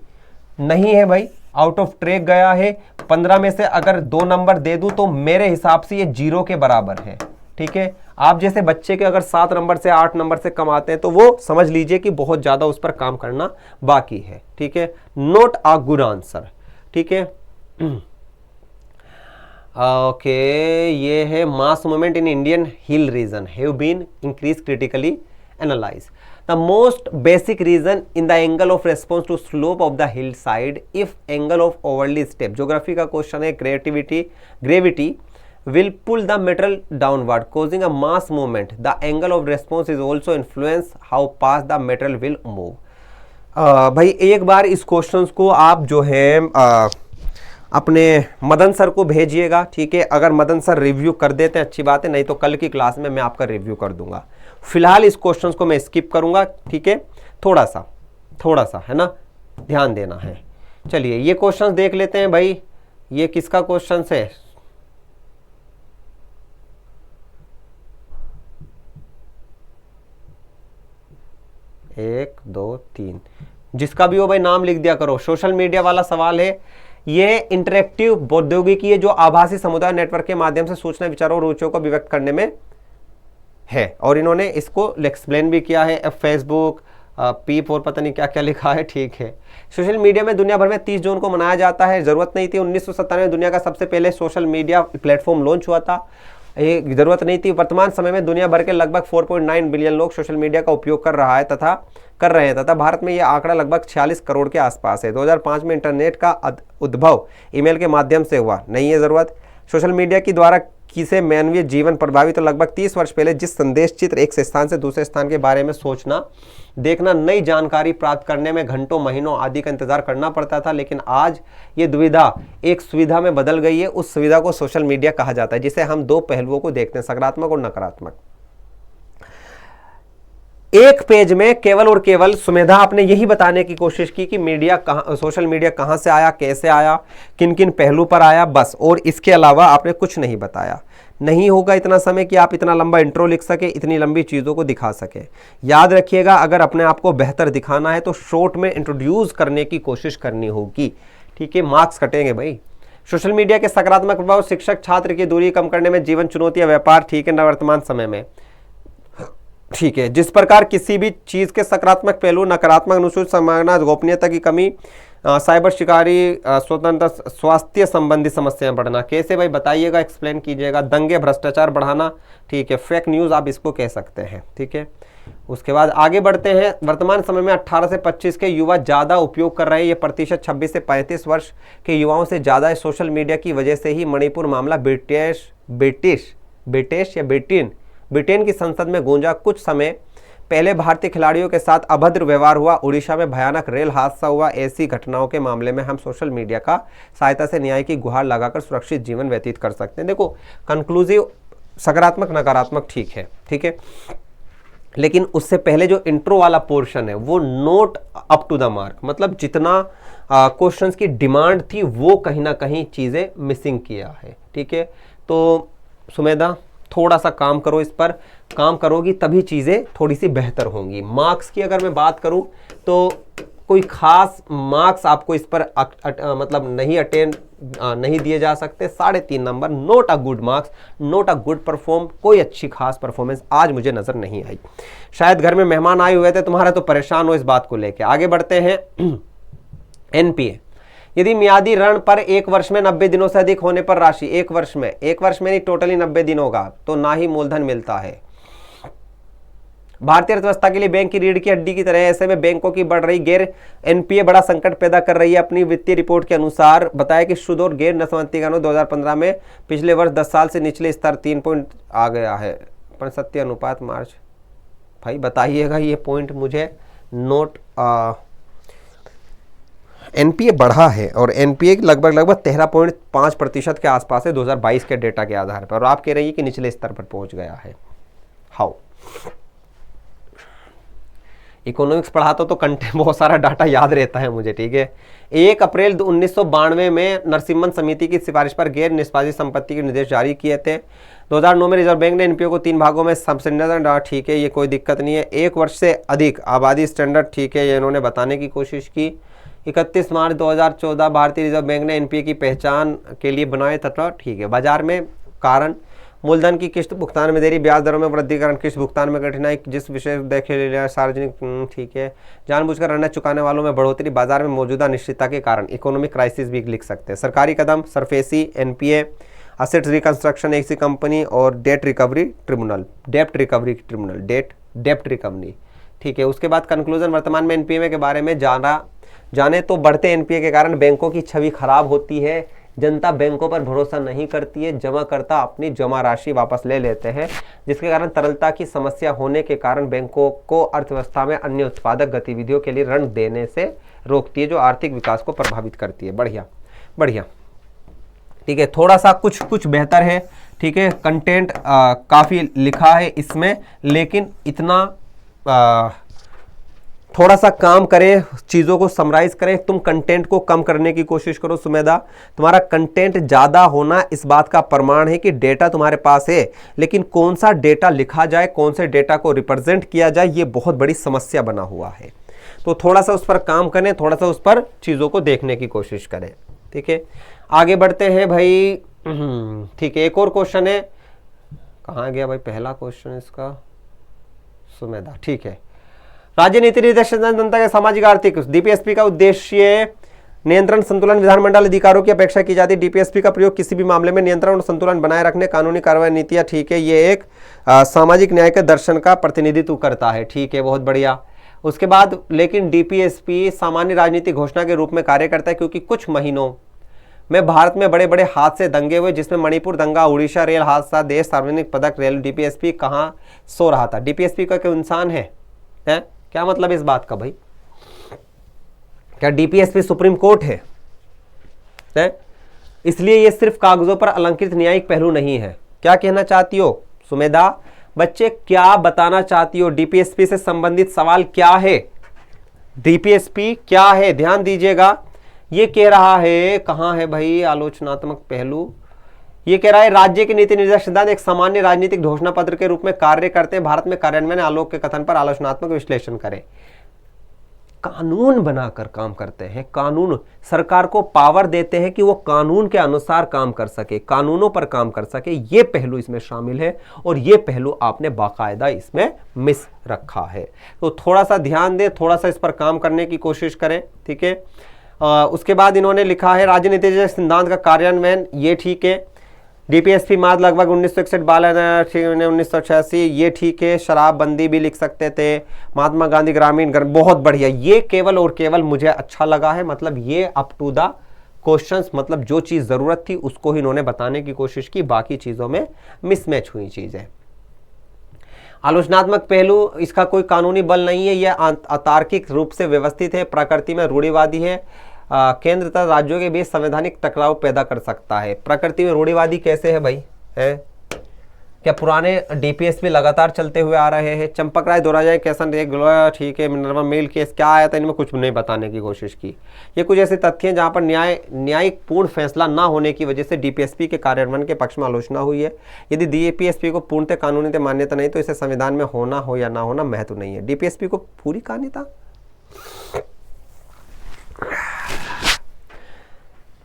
S1: है भाई, आउट ऑफ ट्रैक गया है। 15 में से अगर 2 नंबर दे दूं तो मेरे हिसाब से ये 0 के बराबर है, ठीक है। आप जैसे बच्चे के अगर 7 नंबर से 8 नंबर से कम आते हैं तो वो समझ लीजिए कि बहुत ज्यादा उस पर काम करना बाकी है, ठीक है। नोट अ गुड आंसर, ठीक है। ओके, ये है mass movement in Indian hill region have been increase critically analyse. The most basic reason in the angle of response to slope of the hillside if angle of overly steep. Geography का question है, gravity will pull the material downward causing a mass movement. The angle of response is also influence how fast the material will move. भाई एक बार इस question को आप जो है अपने मदन सर को भेजिएगा, ठीक है। अगर मदन सर रिव्यू कर देते हैं अच्छी बात है, नहीं तो कल की क्लास में मैं आपका रिव्यू कर दूंगा। फिलहाल इस क्वेश्चन को मैं स्किप करूंगा, ठीक है। थोड़ा सा है ना, ध्यान देना है। चलिए ये क्वेश्चन देख लेते हैं भाई, ये किसका क्वेश्चन है? 1 2 3, जिसका भी हो भाई नाम लिख दिया करो। सोशल मीडिया वाला सवाल है, ये इंटरेक्टिव प्रौद्योगिकी है जो आभासी समुदाय नेटवर्क के माध्यम से सूचना, विचारों, रुचियों को अभिव्यक्त करने में है, और इन्होंने इसको एक्सप्लेन भी किया है। फेसबुक, पीप और पता नहीं क्या क्या लिखा है, ठीक है। सोशल मीडिया में दुनिया भर में 30 जून को मनाया जाता है। जरूरत नहीं थी, 1997 में दुनिया का सबसे पहले सोशल मीडिया प्लेटफॉर्म लॉन्च हुआ था, ये जरूरत नहीं थी। वर्तमान समय में दुनिया भर के लगभग 4.9 बिलियन लोग सोशल मीडिया का उपयोग कर रहे हैं तथा भारत में यह आंकड़ा लगभग 46 करोड़ के आसपास है। 2005 में इंटरनेट का उद्भव ईमेल के माध्यम से हुआ, नहीं है जरूरत। सोशल मीडिया के द्वारा किसे मानवीय जीवन प्रभावित, तो लगभग 30 वर्ष पहले जिस संदेश चित्र एक स्थान से दूसरे स्थान के बारे में सोचना, देखना, नई जानकारी प्राप्त करने में घंटों, महीनों आदि का इंतजार करना पड़ता था, लेकिन आज ये दुविधा एक सुविधा में बदल गई है। उस सुविधा को सोशल मीडिया कहा जाता है, जिसे हम 2 पहलुओं को देखते हैं, सकारात्मक और नकारात्मक। एक पेज में केवल और केवल सुमेधा आपने यही बताने की कोशिश की कि सोशल मीडिया कहां से आया, कैसे आया, किन किन पहलू पर आया, बस। और इसके अलावा आपने कुछ नहीं बताया। नहीं होगा इतना समय कि आप इतना लंबा इंट्रो लिख सके, इतनी लंबी चीज़ों को दिखा सके। याद रखिएगा, अगर अपने आप को बेहतर दिखाना है तो शॉर्ट में इंट्रोड्यूस करने की कोशिश करनी होगी, ठीक है। मार्क्स कटेंगे भाई। सोशल मीडिया के सकारात्मक प्रभाव, शिक्षक छात्र की दूरी कम करने में, जीवन चुनौतियां, व्यापार, ठीक है, वर्तमान समय में, ठीक है। जिस प्रकार किसी भी चीज के सकारात्मक पहलू, नकारात्मक अनुसूचित समाना, गोपनीयता की कमी, साइबर शिकारी, स्वतंत्र, स्वास्थ्य संबंधी समस्याएं बढ़ना, कैसे भाई बताइएगा, एक्सप्लेन कीजिएगा। दंगे, भ्रष्टाचार बढ़ाना, ठीक है, फेक न्यूज आप इसको कह सकते हैं, ठीक है। उसके बाद आगे बढ़ते हैं। वर्तमान समय में 18 से 25 के युवा ज्यादा उपयोग कर रहे हैं, ये प्रतिशत 26 से 35 वर्ष के युवाओं से ज्यादा है। सोशल मीडिया की वजह से ही मणिपुर मामला ब्रिटेन की संसद में गूंजा। कुछ समय पहले भारतीय खिलाड़ियों के साथ अभद्र व्यवहार हुआ, उड़ीसा में भयानक रेल हादसा हुआ। ऐसी घटनाओं के मामले में हम सोशल मीडिया का सहायता से न्याय की गुहार लगाकर सुरक्षित जीवन व्यतीत कर सकते हैं। देखो, कंक्लूसिव, सकारात्मक, नकारात्मक, ठीक है, ठीक है, लेकिन उससे पहले जो इंट्रो वाला पोर्शन है वो not up to the mark, मतलब जितना क्वेश्चंस की डिमांड थी वो कहीं ना कहीं चीज़ें मिसिंग किया है, ठीक है। तो सुमेधा थोड़ा सा काम करो इस पर, काम करोगी तभी चीज़ें थोड़ी सी बेहतर होंगी। मार्क्स की अगर मैं बात करूं तो कोई खास मार्क्स आपको इस पर मतलब नहीं दिए जा सकते। 3.5 number, note a good marks, note a good perform, कोई अच्छी खास परफॉर्मेंस आज मुझे नजर नहीं आई। शायद घर में मेहमान आए हुए थे तुम्हारा तो परेशान हो इस बात को लेकर। आगे बढ़ते हैं। एनपीए, यदि मियादी ऋण पर 1 वर्ष में 90 दिनों से अधिक होने पर राशि, 1 वर्ष में नहीं टोटली 90 दिन होगा, तो ना ही मूलधन मिलता है। भारतीय अर्थव्यवस्था के लिए बैंक की रीढ़ की हड्डी की तरह, ऐसे में बैंकों की बढ़ रही गैर एनपीए बड़ा संकट पैदा कर रही है। अपनी वित्तीय रिपोर्ट के अनुसार बताया कि शुद्ध और गैर नस्बंदी कानून 2015 में पिछले वर्ष 10 साल से निचले स्तर 3 पॉइंट आ गया है। 65 अनुपात मार्च। भाई बताइएगा ये पॉइंट मुझे नोट। एनपीए बढ़ा है और एनपीए लगभग 13.5% के आसपास है 2022 के डेटा के आधार पर, और आप कह रही है कि निचले स्तर पर पहुंच गया है। हाउ इकोनॉमिक्स पढ़ाता तो कंटेंट बहुत सारा डाटा याद रहता है मुझे, ठीक है। 1 अप्रैल 1992 में नरसिम्हन समिति की सिफारिश पर गैर निष्पादित संपत्ति के निर्देश जारी किए थे। 2009 में रिजर्व बैंक ने एनपीओ को 3 भागों में सबस्टैंडर्ड, ठीक है, ये कोई दिक्कत नहीं है। 1 वर्ष से अधिक आबादी स्टैंडर्ड, ठीक है, ये इन्होंने बताने की कोशिश की। 31 मार्च 2014 भारतीय रिजर्व बैंक ने एनपीए की पहचान के लिए बनाए तत्व, ठीक है। बाजार में कारण, मूलधन की किस्त भुगतान में देरी, ब्याज दरों में वृद्धि कारण किस्त भुगतान में कठिनाई, जिस विषय देखे लिया सार्वजनिक, ठीक है, जानबूझकर ऋण चुकाने वालों में बढ़ोतरी, बाजार में मौजूदा अनिश्चितता के कारण, इकोनॉमिक क्राइसिस भी लिख सकते हैं। सरकारी कदम, सरफेसी एनपीए, असेट रिकंस्ट्रक्शन एक सी कंपनी और डेट रिकवरी ट्रिब्यूनल, डेप्ट रिकवरी, ठीक है। उसके बाद कंक्लूजन, वर्तमान में एनपीए के बारे में जाने तो बढ़ते एनपीए के कारण बैंकों की छवि खराब होती है, जनता बैंकों पर भरोसा नहीं करती है, जमाकर्ता अपनी जमा राशि वापस ले लेते हैं, जिसके कारण तरलता की समस्या होने के कारण बैंकों को अर्थव्यवस्था में अन्य उत्पादक गतिविधियों के लिए ऋण देने से रोकती है, जो आर्थिक विकास को प्रभावित करती है। बढ़िया, ठीक है, थोड़ा सा कुछ बेहतर है, ठीक है। कंटेंट काफ़ी लिखा है इसमें, लेकिन इतना थोड़ा सा काम करें, चीज़ों को समराइज करें। तुम कंटेंट को कम करने की कोशिश करो सुमेधा। तुम्हारा कंटेंट ज़्यादा होना इस बात का प्रमाण है कि डेटा तुम्हारे पास है, लेकिन कौन सा डेटा लिखा जाए, कौन से डेटा को रिप्रेजेंट किया जाए, ये बहुत बड़ी समस्या बना हुआ है। तो थोड़ा सा उस पर काम करें, थोड़ा सा उस पर चीज़ों को देखने की कोशिश करें, ठीक है। आगे बढ़ते हैं भाई, ठीक है। एक और क्वेश्चन है, कहाँ गया भाई पहला क्वेश्चन इसका, सुमेधा, ठीक है। राज्य नीति निर्देशन जनता के सामाजिक आर्थिक, डीपीएसपी का उद्देश्य नियंत्रण संतुलन, विधानमंडल अधिकारों की अपेक्षा की जाती है। डीपीएसपी का प्रयोग किसी भी मामले में नियंत्रण और संतुलन बनाए रखने, कानूनी कार्रवाई नीतियां, ठीक है, ये एक सामाजिक न्याय के दर्शन का प्रतिनिधित्व करता है, ठीक है, बहुत बढ़िया। उसके बाद लेकिन डीपीएसपी सामान्य राजनीतिक घोषणा के रूप में कार्य करता है, क्योंकि कुछ महीनों में भारत में बड़े बड़े हादसे दंगे हुए, जिसमें मणिपुर दंगा, उड़ीसा रेल हादसा, देश सार्वजनिक पदक, रेल। डीपीएसपी कहाँ सो रहा था? डीपीएसपी का कोई इंसान है? क्या मतलब इस बात का भाई? क्या डीपीएसपी सुप्रीम कोर्ट है? इसलिए ये सिर्फ कागजों पर अलंकृत न्यायिक पहलू नहीं है। क्या कहना चाहती हो सुमेधा? बच्चे क्या बताना चाहती हो? डीपीएसपी से संबंधित सवाल क्या है? डीपीएसपी क्या है? ध्यान दीजिएगा। ये कह रहा है, कहां है भाई आलोचनात्मक पहलू? ये कह रहा है राज्य के नीति निर्देश सिद्धांत एक सामान्य राजनीतिक घोषणा पत्र के रूप में कार्य करते हैं। भारत में कार्यान्वयन आलोक के कथन पर आलोचनात्मक विश्लेषण करें। कानून बनाकर काम करते हैं। कानून सरकार को पावर देते हैं कि वो कानून के अनुसार काम कर सके, कानूनों पर काम कर सके। ये पहलू इसमें शामिल है और ये पहलू आपने बाकायदा इसमें मिस रखा है। तो थोड़ा सा ध्यान दें, थोड़ा सा इस पर काम करने की कोशिश करें, ठीक है। उसके बाद इन्होंने लिखा है राजनीतिक सिद्धांत का कार्यान्वयन, ये ठीक है। डीपीएसपी माद लगभग 1961 1986, ये ठीक है। शराबबंदी भी लिख सकते थे। महात्मा गांधी ग्रामीण, बहुत बढ़िया। ये केवल और केवल मुझे अच्छा लगा है, मतलब ये अप टू द क्वेश्चंस, मतलब जो चीज़ ज़रूरत थी उसको ही इन्होंने बताने की कोशिश की, बाकी चीज़ों में मिसमैच हुई चीज़ें। आलोचनात्मक पहलू, इसका कोई कानूनी बल नहीं है, यह अतार्किक रूप से व्यवस्थित है, प्रकृति में रूढ़िवादी है, केंद्र तथा राज्यों के बीच संवैधानिक टकराव पैदा कर सकता है। प्रकृति में रूढ़िवादी कैसे है भाई? है क्या पुराने डीपीएसपी लगातार चलते हुए आ रहे हैं? चंपक राय दोराजाए कैसा गलोया, ठीक है। मिनर्वा मेल केस क्या आया था, इनमें कुछ नहीं बताने की कोशिश की। ये कुछ ऐसे तथ्य हैं जहां पर न्यायिक पूर्ण फैसला ना होने की वजह से डीपीएसपी के कार्यान्वयन के पक्ष में आलोचना हुई है। यदि डीपीएसपी को पूर्णतः कानूनी मान्यता नहीं तो इसे संविधान में होना हो या ना होना महत्व नहीं है। डीपीएसपी को पूरी कानूनीता,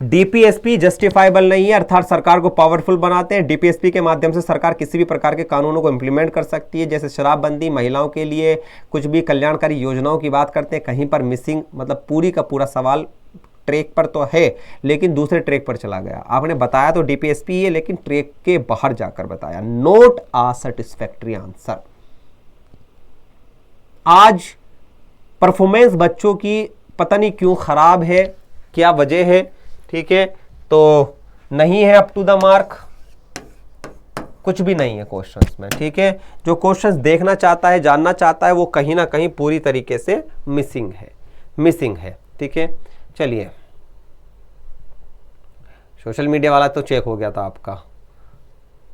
S1: डीपीएसपी जस्टिफाइबल नहीं है, अर्थात सरकार को पावरफुल बनाते हैं। डीपीएसपी के माध्यम से सरकार किसी भी प्रकार के कानूनों को इंप्लीमेंट कर सकती है, जैसे शराबबंदी, महिलाओं के लिए कुछ भी कल्याणकारी योजनाओं की बात करते हैं। कहीं पर मिसिंग, मतलब पूरी का पूरा सवाल ट्रैक पर तो है लेकिन दूसरे ट्रैक पर चला गया। आपने बताया तो डीपीएसपी है लेकिन ट्रैक के बाहर जाकर बताया। नोट आ सैटिस्फैक्टरी आंसर। आज परफॉर्मेंस बच्चों की पता नहीं क्यों खराब है, क्या वजह है, ठीक है, तो नहीं है अप टू द मार्क, कुछ भी नहीं है क्वेश्चंस में, ठीक है। जो क्वेश्चंस देखना चाहता है, जानना चाहता है, वो कहीं ना कहीं पूरी तरीके से मिसिंग है, ठीक है। चलिए, सोशल मीडिया वाला तो चेक हो गया था आपका,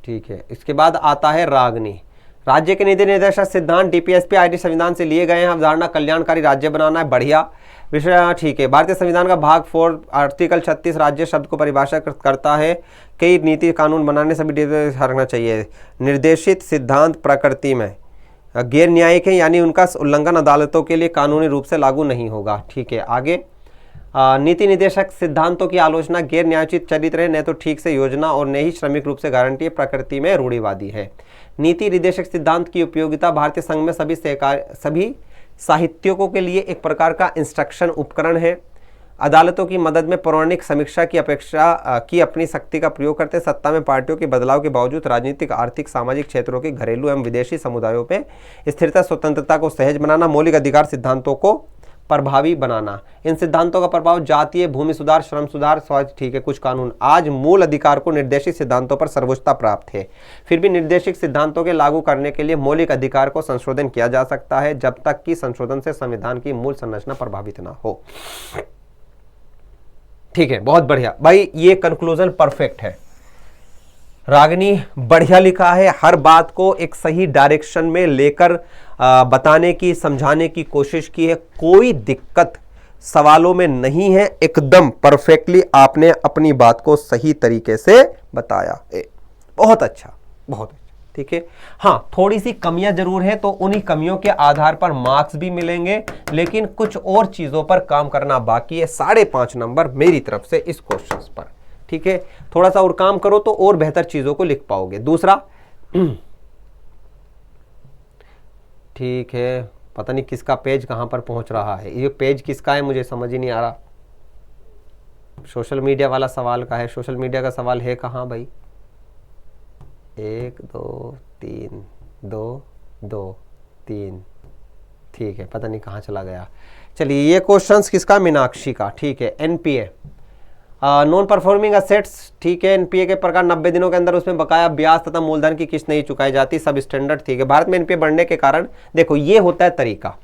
S1: ठीक है। इसके बाद आता है रागनी। राज्य के नीति निर्देशक सिद्धांत डीपीएसपी आईटी संविधान से लिए गए हैं। अवधारणा कल्याणकारी राज्य बनाना है, बढ़िया विषय, ठीक है। भारतीय संविधान का भाग 4 आर्टिकल 36 राज्य शब्द को परिभाषा करता है। कई नीति कानून बनाने सभी रखना चाहिए। निर्देशित सिद्धांत प्रकृति में गैर न्यायिक है, यानी उनका उल्लंघन अदालतों के लिए कानूनी रूप से लागू नहीं होगा, ठीक है। आगे, नीति निर्देशक सिद्धांतों की आलोचना गैर न्यायोचित चरित्र है, न तो ठीक से योजना और न ही श्रमिक रूप से गारंटी, प्रकृति में रूढ़िवादी है। नीति निर्देशक सिद्धांत की उपयोगिता भारतीय संघ में सभी साहित्यों के लिए एक प्रकार का इंस्ट्रक्शन उपकरण है। अदालतों की मदद में पौराणिक समीक्षा की अपेक्षा की अपनी शक्ति का प्रयोग करते सत्ता में पार्टियों के बदलाव के बावजूद राजनीतिक, आर्थिक, सामाजिक क्षेत्रों के घरेलू एवं विदेशी समुदायों पे स्थिरता, स्वतंत्रता को सहज बनाना, मौलिक अधिकार सिद्धांतों को प्रभावी बनाना। इन सिद्धांतों का प्रभाव जातीय, भूमि सुधार, श्रम सुधार, स्वास्थ्य, ठीक है, कुछ कानून। आज मूल अधिकार को निर्देशित सिद्धांतों पर सर्वोच्चता प्राप्त है। फिर भी निर्देशित सिद्धांतों के लागू करने के लिए मौलिक अधिकार को संशोधन किया जा सकता है, जब तक कि संशोधन से संविधान की मूल संरचना प्रभावित ना हो, ठीक है। बहुत बढ़िया भाई, ये कंक्लूजन परफेक्ट है। रागनी बढ़िया लिखा है, हर बात को एक सही डायरेक्शन में लेकर बताने की, समझाने की कोशिश की है। कोई दिक्कत सवालों में नहीं है, एकदम परफेक्टली आपने अपनी बात को सही तरीके से बताया है। बहुत अच्छा, बहुत अच्छा, ठीक है। हाँ, थोड़ी सी कमियां जरूर है, तो उन्हीं कमियों के आधार पर मार्क्स भी मिलेंगे, लेकिन कुछ और चीजों पर काम करना बाकी है। 5.5 नंबर मेरी तरफ से इस क्वेश्चन पर, ठीक है। थोड़ा सा और काम करो तो और बेहतर चीजों को लिख पाओगे। दूसरा, ठीक है, पता नहीं किसका पेज कहां पर पहुंच रहा है, ये पेज किसका है मुझे समझ ही नहीं आ रहा। सोशल मीडिया वाला सवाल का है, सोशल मीडिया का सवाल है कहां भाई? 1 2 3 2 2 3, ठीक है, पता नहीं कहां चला गया। चलिए, ये क्वेश्चंस किसका? मीनाक्षी का, ठीक है। एनपीए, नॉन परफॉर्मिंग असेट्स, ठीक है। एनपीए के प्रकार 90 दिनों के अंदर उसमें बकाया ब्याज तथा मूलधन की किस्त नहीं चुकाई जाती, सब स्टैंडर्ड, ठीक है। भारत में एनपीए बढ़ने के कारण, देखो ये होता है तरीका।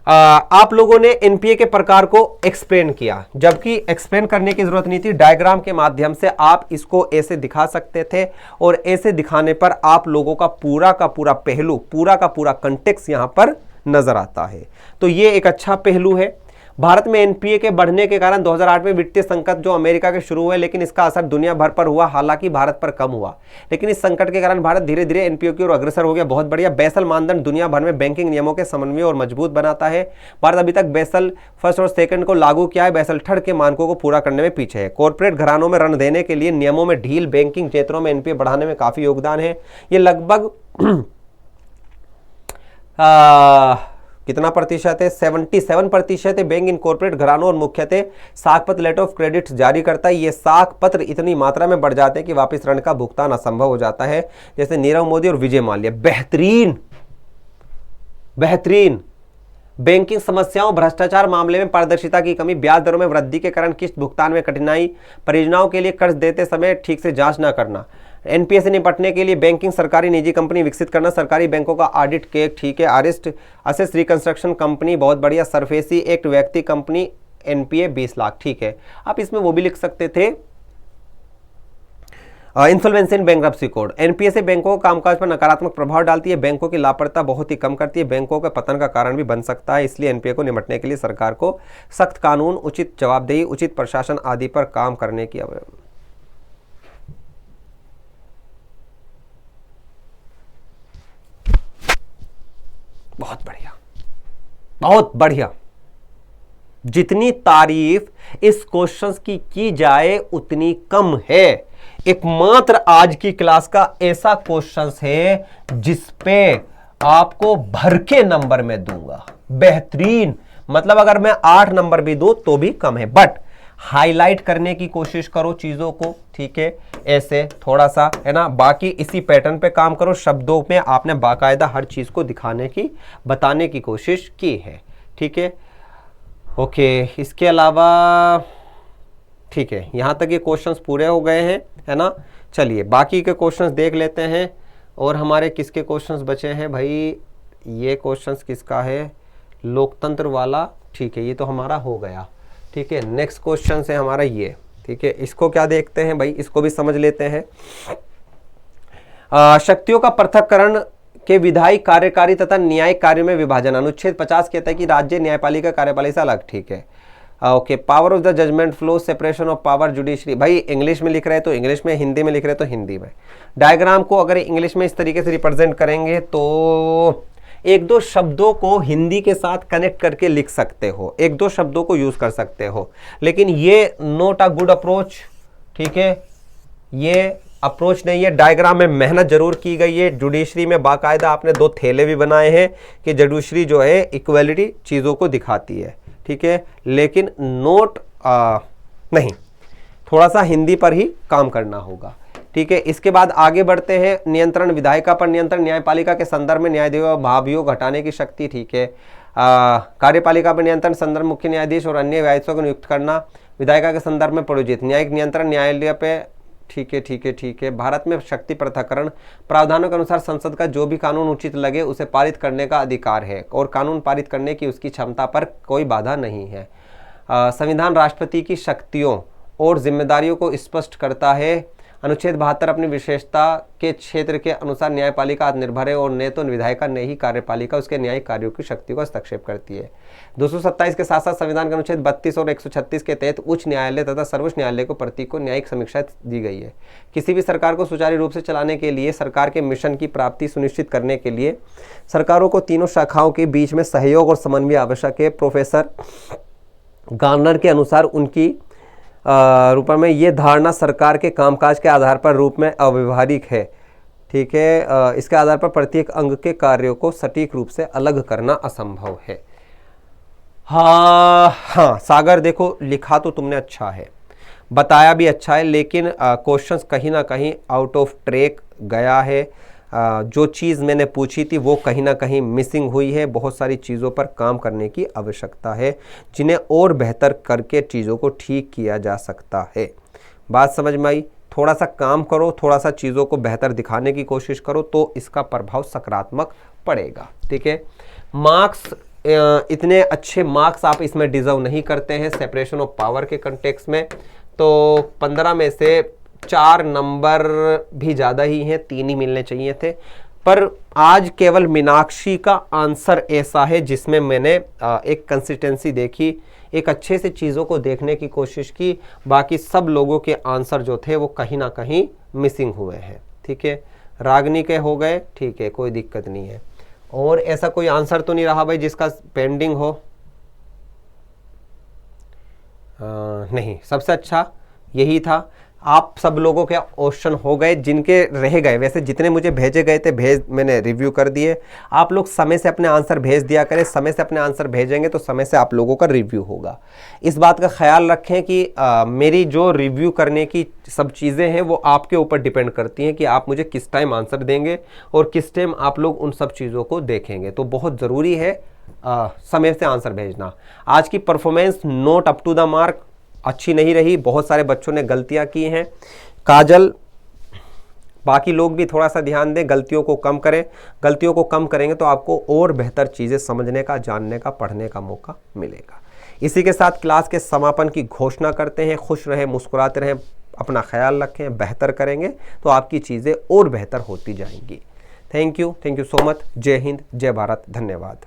S1: आप लोगों ने एनपीए के प्रकार को एक्सप्लेन किया, जबकि एक्सप्लेन करने की जरूरत नहीं थी। डायग्राम के माध्यम से आप इसको ऐसे दिखा सकते थे, और ऐसे दिखाने पर आप लोगों का पूरा पहलू, पूरा का पूरा कंटेक्स्ट यहां पर नजर आता है। तो ये एक अच्छा पहलू है। भारत में एनपीए के बढ़ने के कारण 2008 में वित्तीय संकट जो अमेरिका के शुरू हुए, लेकिन इसका असर दुनिया भर पर हुआ, हालांकि भारत पर कम हुआ। लेकिन इस संकट के कारण भारत धीरे धीरे एनपीए की ओर अग्रसर हो गया। बहुत बढ़िया। बेसल मानदंड दुनिया भर में बैंकिंग नियमों के समन्वय और मजबूत बनाता है। भारत अभी तक बेसल फर्स्ट और सेकंड को लागू किया है, बेसल थर्ड के मानकों को पूरा करने में पीछे है। कॉर्पोरेट घरानों में ऋण देने के लिए नियमों में ढील, बैंकिंग क्षेत्रों में एनपीए बढ़ाने में काफी योगदान है। ये लगभग कितना प्रतिशत है? 77% है। बैंक इन कॉर्पोरेट घरानों और मुख्यतः साख पत्र लेटर ऑफ क्रेडिट जारी करता है। ये साख पत्र इतनी मात्रा में बढ़ जाते हैं कि वापस ऋण का भुगतान असंभव हो जाता है, जैसे नीरव मोदी और विजय माल्या। बेहतरीन बैंकिंग समस्याओं, भ्रष्टाचार मामले में पारदर्शिता की कमी, ब्याज दरों में वृद्धि के कारण किस्त भुगतान में कठिनाई, परियोजनाओं के लिए कर्ज देते समय ठीक से जांच न करना। एनपीए से निपटने के लिए बैंकिंग सरकारी निजी कंपनी विकसित करना, सरकारी बैंकों का ऑडिट के, ठीक है। असेस्ट रिकंस्ट्रक्शन कंपनी, बहुत बढ़िया। सरफेसी एक्ट, व्यक्ति कंपनी, एनपीए 20 लाख, ठीक है। आप इसमें वो भी लिख सकते थे, insolvency and bankruptcy code, NPA से बैंकों के कामकाज पर नकारात्मक प्रभाव डालती है, बैंकों की लापरवाही बहुत ही कम करती है, बैंकों के पतन का कारण भी बन सकता है। इसलिए एनपीए को निपटने के लिए सरकार को सख्त कानून, उचित जवाबदेही, उचित प्रशासन आदि पर काम करने की आवश्यकता। बहुत बढ़िया, बहुत बढ़िया। जितनी तारीफ इस क्वेश्चंस की जाए उतनी कम है। एकमात्र आज की क्लास का ऐसा क्वेश्चंस है जिस पे आपको भर के नंबर में दूंगा, बेहतरीन। मतलब अगर मैं 8 नंबर भी दूं तो भी कम है, बट हाईलाइट करने की कोशिश करो चीजों को, ठीक है, ऐसे थोड़ा सा, है ना। बाकी इसी पैटर्न पे काम करो, शब्दों में आपने बाकायदा हर चीज को दिखाने की, बताने की कोशिश की है, ठीक है। ओके, इसके अलावा ठीक है, यहां तक ये क्वेश्चंस पूरे हो गए हैं, है ना। चलिए बाकी के क्वेश्चंस देख लेते हैं। और हमारे किसके क्वेश्चंस बचे हैं भाई? ये क्वेश्चंस किसका है? लोकतंत्र वाला, ठीक है, ये तो हमारा हो गया, ठीक है। नेक्स्ट क्वेश्चन है हमारा ये, ठीक है। इसको क्या देखते हैं भाई, इसको भी समझ लेते हैं। शक्तियों का पृथक्करण के विधायी, कार्यकारी तथा न्यायिक कार्यों में विभाजन। अनुच्छेद 50 कहता है कि राज्य न्यायपालिका कार्यपालिका से अलग, ठीक है। Okay, power of the judgment flow, separation of power, judiciary. भाई इंग्लिश में लिख रहे हैं तो इंग्लिश में, हिंदी में लिख रहे हैं तो हिंदी में। डायग्राम को अगर इंग्लिश में इस तरीके से रिप्रेजेंट करेंगे तो एक दो शब्दों को हिंदी के साथ कनेक्ट करके लिख सकते हो, एक दो शब्दों को यूज कर सकते हो, लेकिन ये नॉट अ गुड अप्रोच, ठीक है। ये अप्रोच नहीं है। डायग्राम में मेहनत जरूर की गई है। जुडिशरी में बाकायदा आपने 2 थैले भी बनाए हैं कि जुडिशरी जो है इक्वलिटी चीज़ों को दिखाती है, ठीक है, लेकिन नोट नहीं, थोड़ा सा हिंदी पर ही काम करना होगा, ठीक है। इसके बाद आगे बढ़ते हैं। नियंत्रण, विधायिका पर नियंत्रण, न्यायपालिका के संदर्भ में न्यायाधीश भावयोग हटाने की शक्ति, ठीक है। कार्यपालिका पर नियंत्रण, संदर्भ मुख्य न्यायाधीश और अन्य न्यायाधीशों को नियुक्त करना। विधायिका के संदर्भ में प्रोजित न्यायिक नियंत्रण, न्यायालय पे, ठीक है, ठीक है, ठीक है। भारत में शक्ति पृथक्करण, प्रावधानों के अनुसार संसद का जो भी कानून उचित लगे उसे पारित करने का अधिकार है और कानून पारित करने की उसकी क्षमता पर कोई बाधा नहीं है। संविधान राष्ट्रपति की शक्तियों और जिम्मेदारियों को स्पष्ट करता है। अनुच्छेद 72 अपनी विशेषता के क्षेत्र के अनुसार न्यायपालिका आत्मनिर्भर है और न तो विधायिका ने ही कार्यपालिका उसके न्यायिक कार्यों की शक्ति को हस्तक्षेप करती है। 227 के साथ साथ संविधान के अनुच्छेद 32 और 136 के तहत उच्च न्यायालय तथा सर्वोच्च न्यायालय को प्रत्येक को न्यायिक समीक्षा दी गई है। किसी भी सरकार को सुचारू रूप से चलाने के लिए, सरकार के मिशन की प्राप्ति सुनिश्चित करने के लिए सरकारों को तीनों शाखाओं के बीच में सहयोग और समन्वय आवश्यक है। प्रोफेसर गार्नर के अनुसार उनकी रूप में ये धारणा सरकार के कामकाज के आधार पर रूप में अव्यवहारिक है, ठीक है। इसके आधार पर प्रत्येक अंग के कार्यों को सटीक रूप से अलग करना असंभव है। हाँ सागर, देखो लिखा तो तुमने अच्छा है, बताया भी अच्छा है, लेकिन क्वेश्चंस कहीं ना कहीं आउट ऑफ ट्रैक गया है। जो चीज़ मैंने पूछी थी वो कहीं ना कहीं मिसिंग हुई है। बहुत सारी चीज़ों पर काम करने की आवश्यकता है जिन्हें और बेहतर करके चीज़ों को ठीक किया जा सकता है। बात समझ में आई? थोड़ा सा काम करो, थोड़ा सा चीज़ों को बेहतर दिखाने की कोशिश करो तो इसका प्रभाव सकारात्मक पड़ेगा, ठीक है। मार्क्स, इतने अच्छे मार्क्स आप इसमें डिजर्व नहीं करते हैं सेपरेशन ऑफ पावर के कंटेक्स्ट में, तो 15 में से 4 नंबर भी ज़्यादा ही हैं, 3 ही मिलने चाहिए थे। पर आज केवल मीनाक्षी का आंसर ऐसा है जिसमें मैंने एक कंसिस्टेंसी देखी, एक अच्छे से चीज़ों को देखने की कोशिश की। बाकी सब लोगों के आंसर जो थे वो कहीं ना कहीं मिसिंग हुए हैं, ठीक है। रागनी के हो गए, ठीक है, कोई दिक्कत नहीं है। और ऐसा कोई आंसर तो नहीं रहा भाई जिसका पेंडिंग हो? नहीं, सबसे अच्छा यही था। आप सब लोगों के क्वेश्चन हो गए, जिनके रह गए, वैसे जितने मुझे भेजे गए थे मैंने रिव्यू कर दिए। आप लोग समय से अपने आंसर भेज दिया करें, समय से अपने आंसर भेजेंगे तो समय से आप लोगों का रिव्यू होगा। इस बात का ख्याल रखें कि मेरी जो रिव्यू करने की सब चीज़ें हैं वो आपके ऊपर डिपेंड करती हैं कि आप मुझे किस टाइम आंसर देंगे और किस टाइम आप लोग उन सब चीज़ों को देखेंगे। तो बहुत ज़रूरी है समय से आंसर भेजना। आज की performance not up to the mark, अच्छी नहीं रही, बहुत सारे बच्चों ने गलतियां की हैं। काजल, बाकी लोग भी थोड़ा सा ध्यान दें, गलतियों को कम करें। गलतियों को कम करेंगे तो आपको और बेहतर चीज़ें समझने का, जानने का, पढ़ने का मौका मिलेगा। इसी के साथ क्लास के समापन की घोषणा करते हैं। खुश रहें, मुस्कुराते रहें, अपना ख्याल रखें, बेहतर करेंगे तो आपकी चीज़ें और बेहतर होती जाएंगी। Thank you so much. जय हिंद, जय भारत, धन्यवाद।